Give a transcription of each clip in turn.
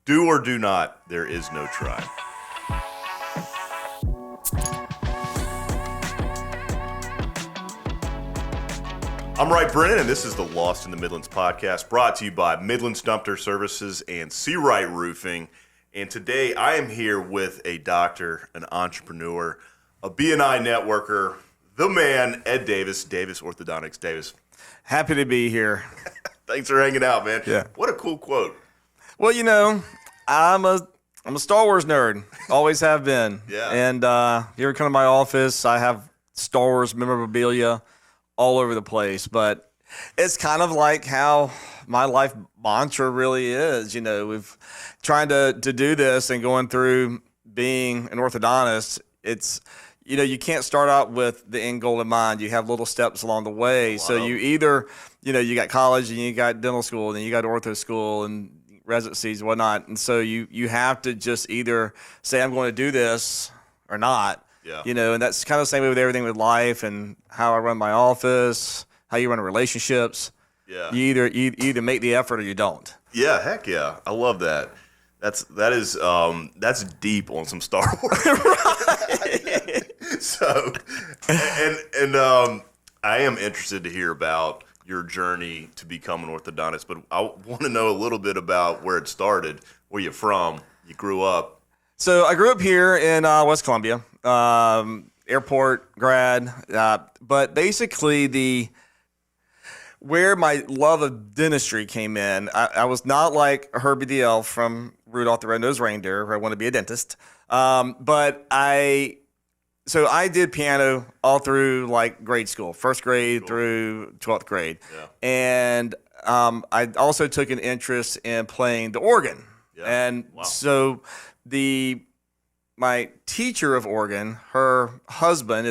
Do or do not, there is no try. I'm Wright Brennan, and this is the Lost in the Midlands podcast, brought to you by Midlands Dumpster Services and Seawright Roofing. And today I am here with a doctor, an entrepreneur, a B&I networker, the man, Ed Davis, Davis Orthodontics. Davis. Happy to be here. Thanks for hanging out, man. Yeah. What a cool quote. Well, you know, I'm a Star Wars nerd. Always have been. Yeah. And you ever come to my office, I have Star Wars memorabilia all over the place. But it's kind of like how my life mantra really is. You know, we've trying to do this and going through being an orthodontist. It's, you know, you can't start out with the end goal in mind. You have little steps along the way. Wow. So you either, you know, you got college and you got dental school and then you got ortho school and residencies and whatnot. And so you have to just either say, I'm going to do this or not. Yeah. You know, and that's kind of the same way with everything with life and how I run my office, how you run relationships. Yeah. You either make the effort or you don't. Yeah, heck yeah. I love that. That's deep on some Star Wars. Right. So, and I am interested to hear about your journey to become an orthodontist, but I want to know a little bit about where it started, where you're from, you grew up. So I grew up here in West Columbia, airport grad, but basically where my love of dentistry came in, I was not like Herbie the Elf from Rudolph the Red-Nosed Reindeer, where I want to be a dentist. But I did piano all through like grade school, first grade through 12th grade. Yeah. And I also took an interest in playing the organ. Yeah. And so my teacher of organ, her husband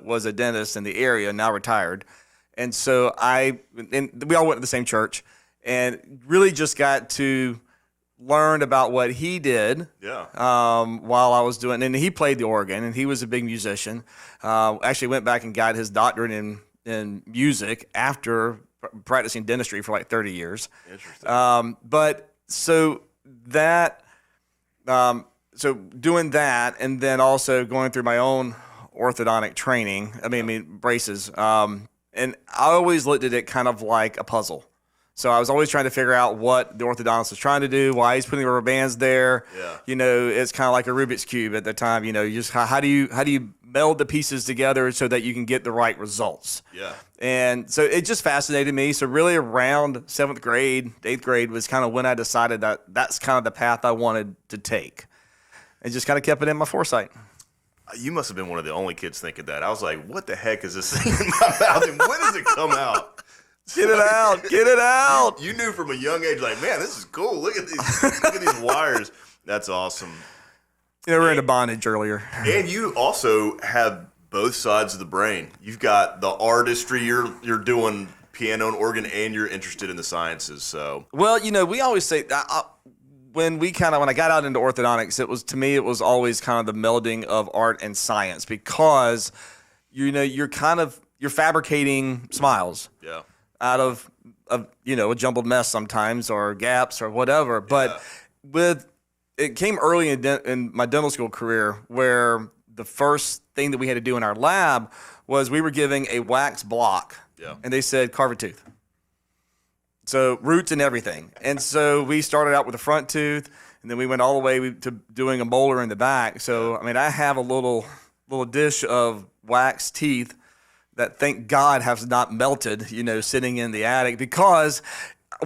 was a dentist in the area, now retired. And so we all went to the same church and really just got to learn about what he did. Yeah. While I was doing, and he played the organ and he was a big musician. Actually went back and got his doctorate in music after practicing dentistry for like 30 years. Interesting. So doing that and then also going through my own orthodontic training, I mean braces, and I always looked at it kind of like a puzzle. So I was always trying to figure out what the orthodontist was trying to do, why he's putting the rubber bands there. Yeah. You know, it's kind of like a Rubik's Cube at the time. You know, you just how do you meld the pieces together so that you can get the right results? Yeah. And so it just fascinated me. So really around 7th grade, 8th grade was kind of when I decided that that's kind of the path I wanted to take. And just kind of kept it in my foresight. You must have been one of the only kids thinking that. I was like, what the heck is this thing in my mouth, and when does it come out? Get it out. Get it out. You knew from a young age, like, man, this is cool. Look at these wires. That's awesome. Yeah, we were into bondage earlier. And you also have both sides of the brain. You've got the artistry. You're doing piano and organ, and you're interested in the sciences. So, well, you know, we always say when I got out into orthodontics, it was always kind of the melding of art and science because, you know, you're fabricating smiles. Yeah. Out of you know, a jumbled mess sometimes or gaps or whatever. But it came early in my dental school career where the first thing that we had to do in our lab was we were giving a wax block. Yeah. And they said carve a tooth. So roots and everything. And so we started out with the front tooth and then we went all the way to doing a molar in the back. So, I mean, I have a little dish of wax teeth that thank God has not melted, you know, sitting in the attic because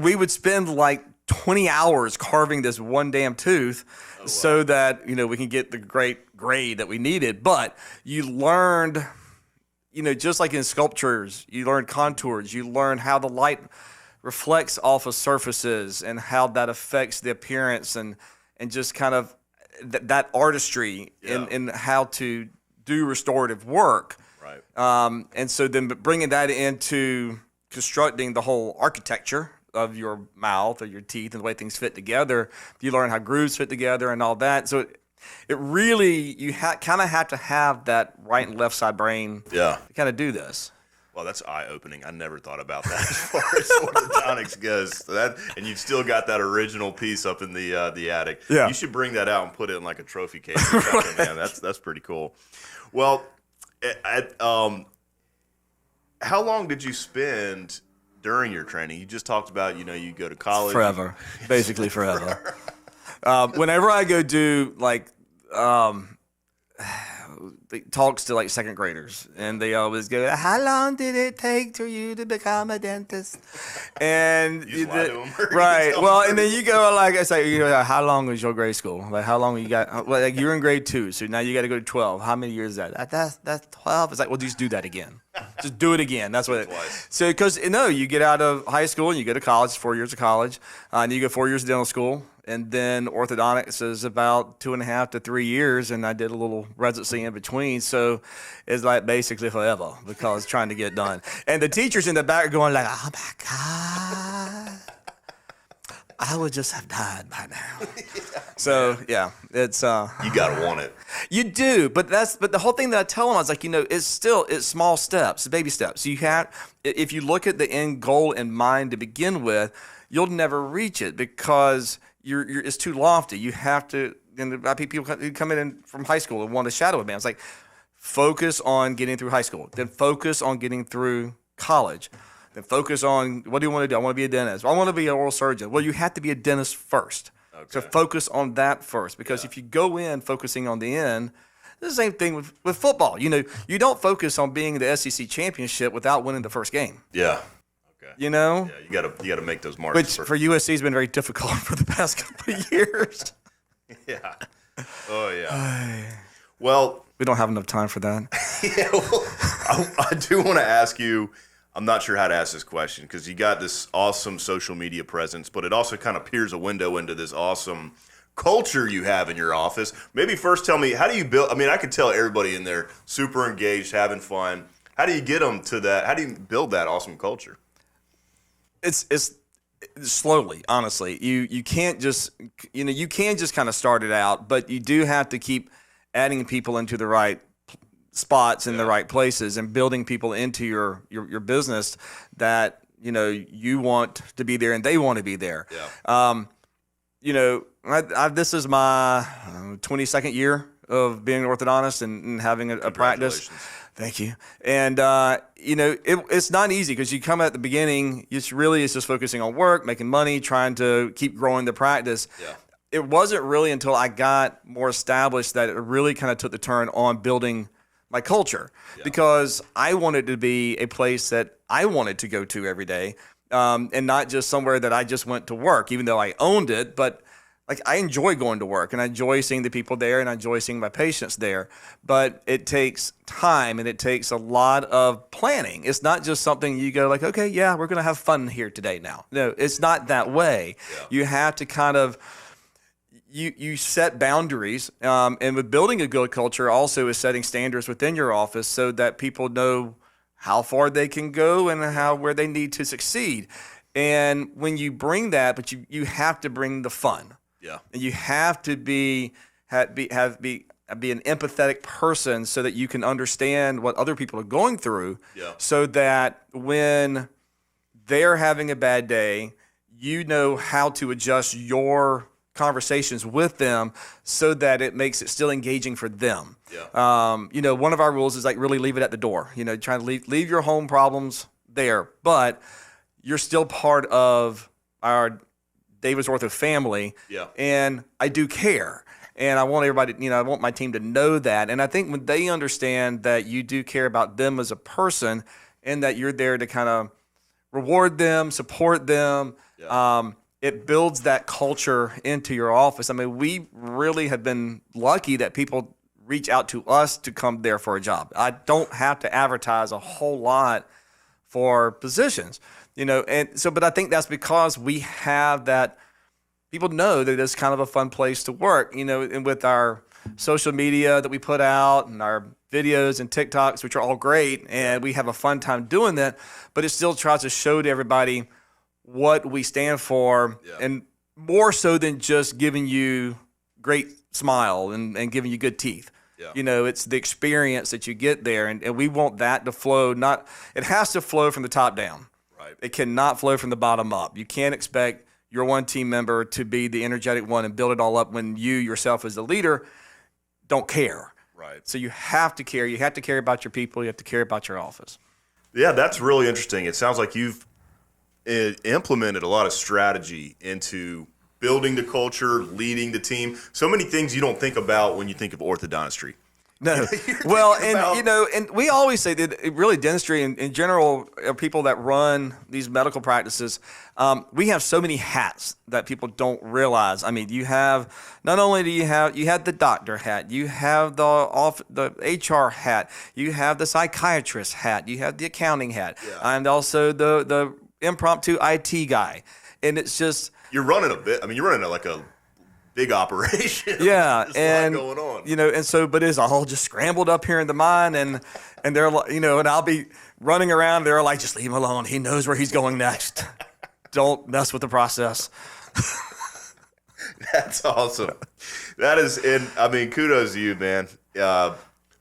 we would spend like 20 hours carving this one damn tooth so that, you know, we can get the great grade that we needed. But you learned, you know, just like in sculptures, you learn contours, you learn how the light reflects off of surfaces and how that affects the appearance and just kind of that artistry in how to do restorative work. Right. And so then bringing that into constructing the whole architecture of your mouth or your teeth and the way things fit together, you learn how grooves fit together and all that. So it really, you kind of have to have that right and left side brain to kind of do this. Well, that's eye-opening. I never thought about that as far as orthodontics goes. And you've still got that original piece up in the attic. Yeah. You should bring that out and put it in like a trophy case or something, man. That's pretty cool. Well, how long did you spend during your training? You just talked about, you go to college. Forever. Basically forever. Whenever I go do like talks to like second graders, and they always go, "How long did it take for you to become a dentist?" And You just lie to them, or you right. tell Well, them. and then you go like, I say, how long was your grade school? Like, how long you got? Well, like, you're in grade 2, so now you got to go to 12. How many years is that? That's 12. It's like, well, just do that again. Just do it again. That's what. So, because you get out of high school and you go to college, 4 years of college, and you go 4 years of dental school. And then orthodontics is about 2.5 to 3 years, and I did a little residency in between. So it's like basically forever because trying to get done. And the teachers in the back are going like, "Oh my God, I would just have died by now." So yeah, it's You gotta want it. you do, but the whole thing that I tell them, I was like, it's small steps, baby steps. If you look at the end goal in mind to begin with, you'll never reach it because it's too lofty. You have to. And people who come in from high school and want to shadow a man. It's like, focus on getting through high school, then focus on getting through college, then focus on, what do you want to do? I want to be a dentist. I want to be an oral surgeon. Well, you have to be a dentist first. Okay. So focus on that first, because if you go in focusing on the end, it's the same thing with football. You don't focus on being the SEC championship without winning the first game. Yeah. Okay. Yeah, you gotta make those marks. which for USC has been very difficult for the past couple of years. Yeah. Oh yeah. Well, We don't have enough time for that. yeah. Well, I do want to ask you. I'm not sure how to ask this question because you got this awesome social media presence, but it also kind of peers a window into this awesome culture you have in your office. Maybe first tell me, how do you build? I mean, I could tell everybody in there super engaged, having fun. How do you get them to that? How do you build that awesome culture? It's slowly, honestly. You can't just you can just kind of start it out, but you do have to keep adding people into the right spots in the right places and building people into your business that you want to be there and they want to be there. This is my 22nd year of being an orthodontist and having a practice. Thank you. And, it's not easy because you come at the beginning, it's just focusing on work, making money, trying to keep growing the practice. Yeah. It wasn't really until I got more established that it really kind of took the turn on building my culture, because I wanted to be a place that I wanted to go to every day, and not just somewhere that I just went to work, even though I owned it. But like, I enjoy going to work and I enjoy seeing the people there and I enjoy seeing my patients there. But it takes time and it takes a lot of planning. It's not just something you go like, okay, yeah, we're going to have fun here today now. No, it's not that way. Yeah. You have to kind of, you set boundaries. And with building a good culture also is setting standards within your office so that people know how far they can go and where they need to succeed. And when you bring that, but you have to bring the fun. Yeah. And you have to be an empathetic person so that you can understand what other people are going through. Yeah. So that when they're having a bad day, you know how to adjust your conversations with them so that it makes it still engaging for them. Yeah. One of our rules is like really leave it at the door. Trying to leave your home problems there, but you're still part of our Davis Ortho family. Yeah. And I do care. And I want everybody, I want my team to know that. And I think when they understand that you do care about them as a person and that you're there to kind of reward them, support them, it builds that culture into your office. I mean, we really have been lucky that people reach out to us to come there for a job. I don't have to advertise a whole lot for positions. But I think that's because we have that. People know that it's kind of a fun place to work, and with our social media that we put out and our videos and TikToks, which are all great, and we have a fun time doing that, but it still tries to show to everybody what we stand for, and more so than just giving you great smile and giving you good teeth. Yeah. You know, it's the experience that you get there, and we want that to flow. It has to flow from the top down. Right. It cannot flow from the bottom up. You can't expect your one team member to be the energetic one and build it all up when you yourself as the leader don't care. Right. So you have to care. You have to care about your people. You have to care about your office. Yeah, that's really interesting. It sounds like you've implemented a lot of strategy into building the culture, leading the team. So many things you don't think about when you think of orthodontistry. No. Well, and we always say that really dentistry in general, people that run these medical practices, we have so many hats that people don't realize. I mean, you have, not only do you have the doctor hat, you have the HR hat, you have the psychiatrist hat, you have the accounting hat, and also the impromptu IT guy. And it's just, you're running like a big operation. Yeah, There's and a lot going on. You know, and so, but it's all just scrambled up here in the mine, and they're like, you know, and I'll be running around. They're like, just leave him alone. He knows where he's going next. Don't mess with the process. That's awesome. That is, and I mean, kudos to you, man.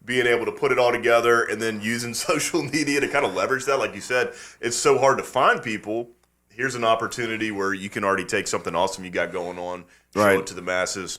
Being able to put it all together and then using social media to kind of leverage that, like you said, it's so hard to find people. Here's an opportunity where you can already take something awesome you got going on, show it to the masses.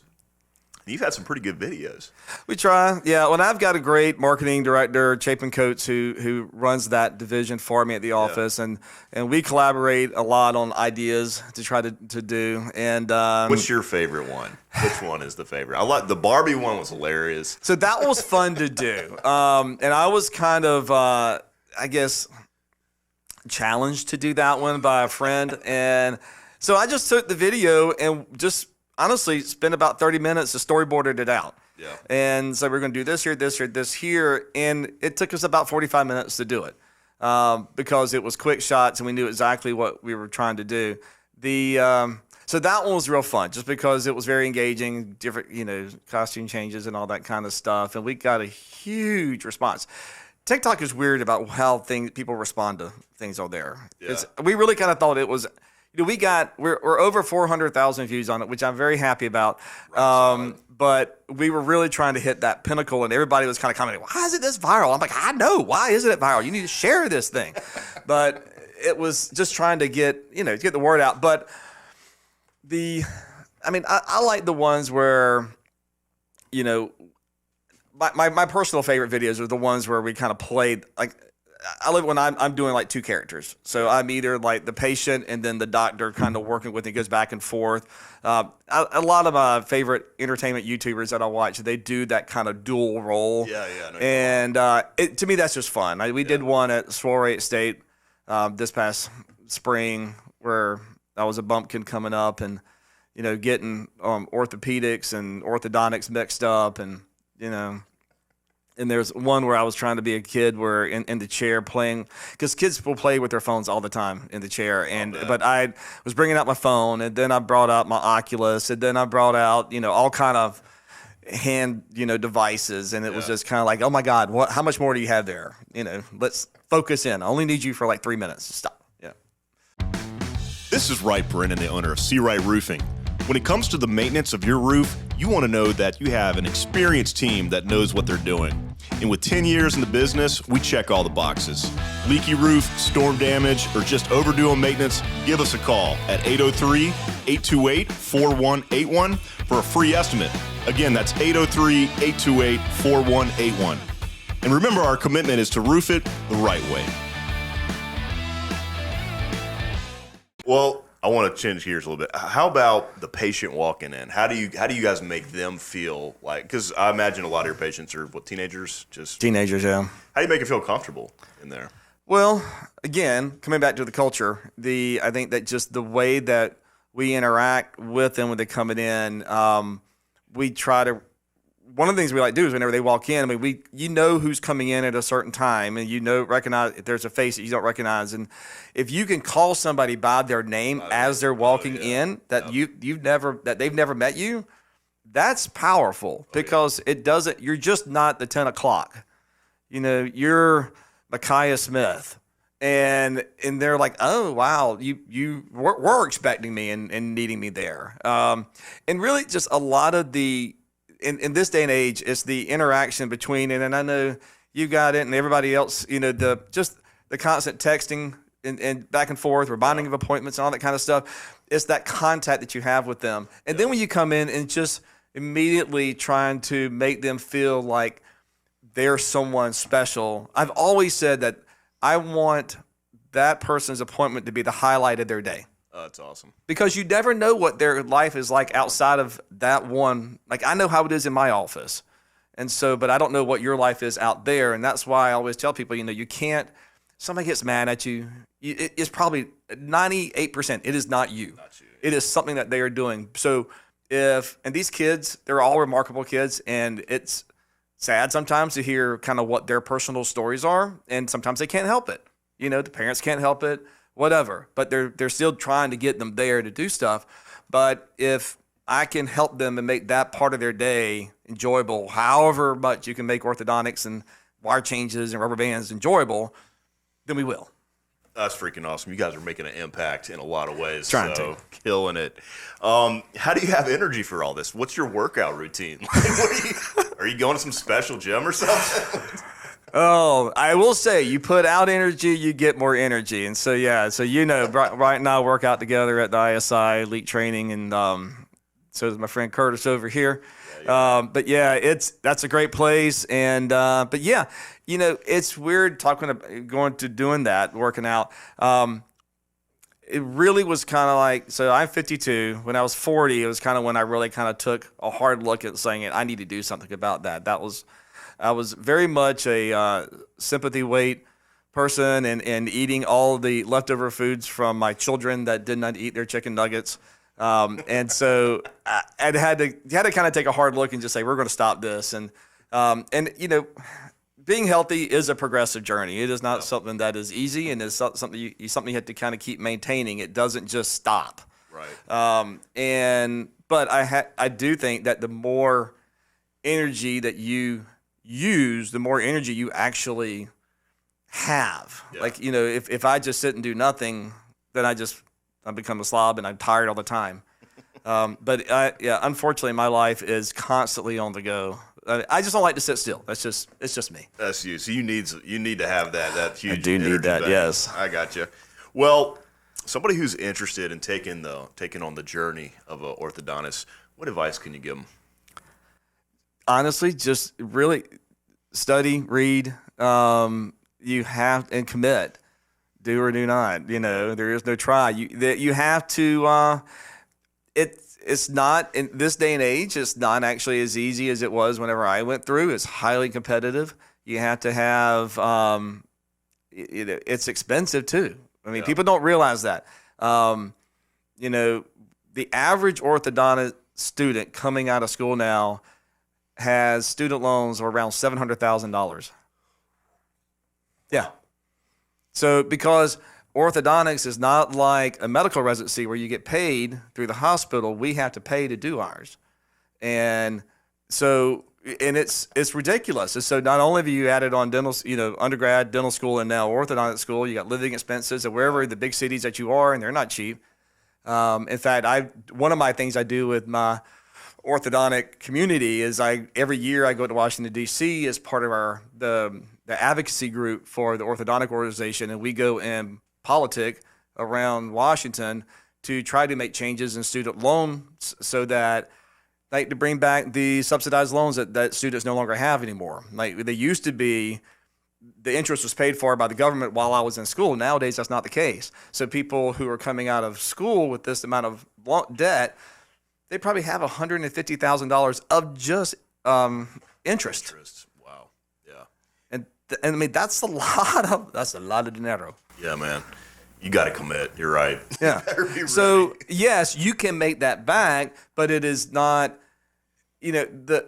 You've had some pretty good videos. We try, yeah. Well, I've got a great marketing director, Chapin Coates, who runs that division for me at the office, and we collaborate a lot on ideas to try to do. And what's your favorite one? Which one is the favorite? I like the Barbie one. Was hilarious. So that was fun to do, and I was kind of, I guess, challenged to do that one by a friend, and so I just took the video and just honestly spent about 30 minutes to storyboarded it out. Yeah. And so we're going to do this here, this here, this here, and it took us about 45 minutes to do it because it was quick shots and we knew exactly what we were trying to do. So that one was real fun just because it was very engaging, different, you know, costume changes and all that kind of stuff, and we got a huge response. TikTok is weird about how people respond to things on there. Yeah. We really kind of thought it was, you know, we're over 400,000 views on it, which I'm very happy about. But we were really trying to hit that pinnacle, and everybody was kind of commenting, "Why is it this viral?" I'm like, "I know, why isn't it viral? You need to share this thing." But it was just trying to get the word out. But I like the ones where, you know, my personal favorite videos are the ones where we kind of played, like, I love when I'm doing like two characters. So I'm either like the patient and then the doctor kind of working with it, goes back and forth. A lot of my favorite entertainment YouTubers that I watch, they do that kind of dual role. Yeah. And to me, that's just fun. We did one at Soiree State this past spring where I was a bumpkin coming up and, you know, getting orthopedics and orthodontics mixed up, and, you know. And there's one where I was trying to be a kid where in the chair playing, because kids will play with their phones all the time in the chair. But I was bringing out my phone, and then I brought out my Oculus, and then I brought out, you know, all kind of hand, you know, devices. And it was just kind of like, oh my God, how much more do you have there? You know, let's focus in. I only need you for like 3 minutes. Stop. Yeah. This is Wright Brennan, the owner of C. Wright Roofing. When it comes to the maintenance of your roof, you want to know that you have an experienced team that knows what they're doing. And with 10 years in the business, we check all the boxes. Leaky roof, storm damage, or just overdue on maintenance, give us a call at 803-828-4181 for a free estimate. Again, that's 803-828-4181. And remember, our commitment is to roof it the right way. Well, I want to change gears a little bit. How about the patient walking in? How do you guys make them feel like? Because I imagine a lot of your patients are teenagers. Just teenagers, yeah. How do you make them feel comfortable in there? Well, again, coming back to the culture, I think that just the way that we interact with them when they're coming in, we try to. One of the things we like to do is whenever they walk in, I mean, you know who's coming in at a certain time, and recognize if there's a face that you don't recognize, and if you can call somebody by their name as they're walking in that they've never met you, that's powerful because it doesn't. You're just not the 10 o'clock. You know, you're Micaiah Smith, and they're like, oh wow, you were expecting me and needing me there, and really just a lot of the in this day and age, it's the interaction between it. And I know you got it and everybody else, the constant texting and back and forth, reminding of appointments and all that kind of stuff. It's that contact that you have with them. And then when you come in and just immediately trying to make them feel like they're someone special. I've always said that I want that person's appointment to be the highlight of their day. Oh, that's awesome. Because you never know what their life is like outside of that one. Like, I know how it is in my office. And so, but I don't know what your life is out there. And that's why I always tell people, you can't, somebody gets mad at you. It's probably 98%. It is not you. Not you. It is something that they are doing. So and these kids, they're all remarkable kids. And it's sad sometimes to hear kind of what their personal stories are, and sometimes they can't help it. The parents can't help it, whatever. But they're still trying to get them there to do stuff. But if I can help them and make that part of their day enjoyable, however much you can make orthodontics and wire changes and rubber bands enjoyable, then we will. That's freaking awesome. You guys are making an impact in a lot of ways. Trying so, to. Killing it. How do you have energy for all this? What's your workout routine? Are you going to some special gym or something? Oh, I will say, you put out energy, you get more energy. And so, right now I work out together at the ISI Elite Training, and so is my friend Curtis over here. But that's a great place. And it's weird going to doing that, working out. It really was kind of like, so I'm 52. When I was 40, it was kind of when I really kind of took a hard look at saying, I need to do something about that. I was very much a sympathy weight person and eating all the leftover foods from my children that did not eat their chicken nuggets. And so I had to kind of take a hard look and just say, we're going to stop this. And being healthy is a progressive journey. It is not something that is easy, and it's something you have to kind of keep maintaining. It doesn't just stop. Right. But I do think that the more energy that you use, the more energy you actually have. Yeah. Like, if I just sit and do nothing, then I become a slob and I'm tired all the time. But unfortunately, my life is constantly on the go. I just don't like to sit still. It's just me. That's you. So you need to have that huge. I do need that. Bank. Yes. I got you. Well, somebody who's interested in taking on the journey of an orthodontist, what advice can you give them? Honestly, just really study, read. You have and commit. Do or do not. There is no try. You have to. It's not in this day and age. It's not actually as easy as it was whenever I went through. It's highly competitive. You have to have. It's expensive too. I mean, people don't realize that. The average orthodontist student coming out of school now has student loans of around $700,000. Yeah. So because orthodontics is not like a medical residency where you get paid through the hospital, we have to pay to do ours. And so, and it's ridiculous. And so not only have you added on dental, undergrad, dental school, and now orthodontic school, you got living expenses and wherever the big cities that you are, and they're not cheap. In fact, one of my things I do with my orthodontic community is every year I go to Washington, D.C. as part of the advocacy group for the orthodontic organization, and we go and politic around Washington to try to make changes in student loans so that, like, to bring back the subsidized loans that students no longer have anymore. Like, they used to be, the interest was paid for by the government while I was in school. Nowadays, that's not the case. So people who are coming out of school with this amount of debt, they probably have $150,000 of just interest. Wow. Yeah. And I mean, that's a lot of dinero. Yeah, man. You got to commit. You're right. Yeah. So yes, you can make that back, but it is not. The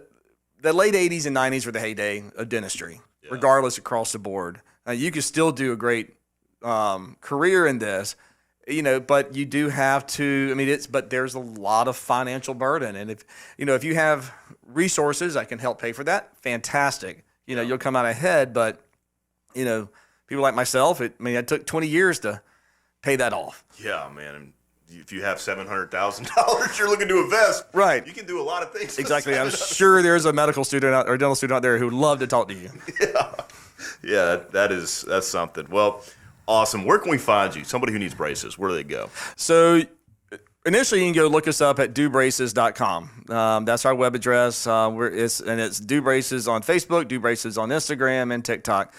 late '80s and '90s were the heyday of dentistry, regardless across the board. You can still do a great career in this. But you do have to. I mean, but there's a lot of financial burden, and if you have resources that can help pay for that, fantastic. You'll come out ahead. But people like myself, it took 20 years to pay that off. Yeah, man. And if you have $700,000 you're looking to invest, Right. you can do a lot of things. Exactly. I'm sure there's a medical student out, or dental student out there who would love to talk to you. Yeah, that's something. Well, awesome. Where can we find you? Somebody who needs braces, where do they go? So initially, you can go look us up at dobraces.com. That's our web address. It's Do Braces on Facebook, Do Braces on Instagram, and TikTok.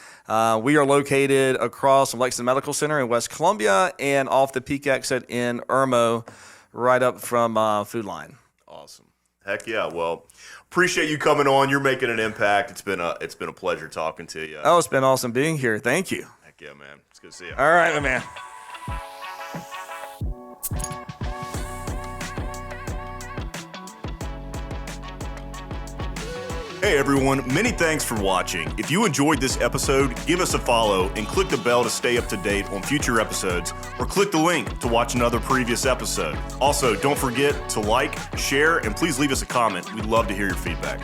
We are located across from Lexington Medical Center in West Columbia and off the Peak exit in Irmo, right up from Food Line. Awesome. Heck yeah. Well, appreciate you coming on. You're making an impact. It's been a pleasure talking to you. Oh, it's been awesome being here. Thank you. Heck yeah, man. It's good to see you. All right, my man. Hey everyone, many thanks for watching. If you enjoyed this episode, give us a follow and click the bell to stay up to date on future episodes, or click the link to watch another previous episode. Also, don't forget to like, share, and please leave us a comment. We'd love to hear your feedback.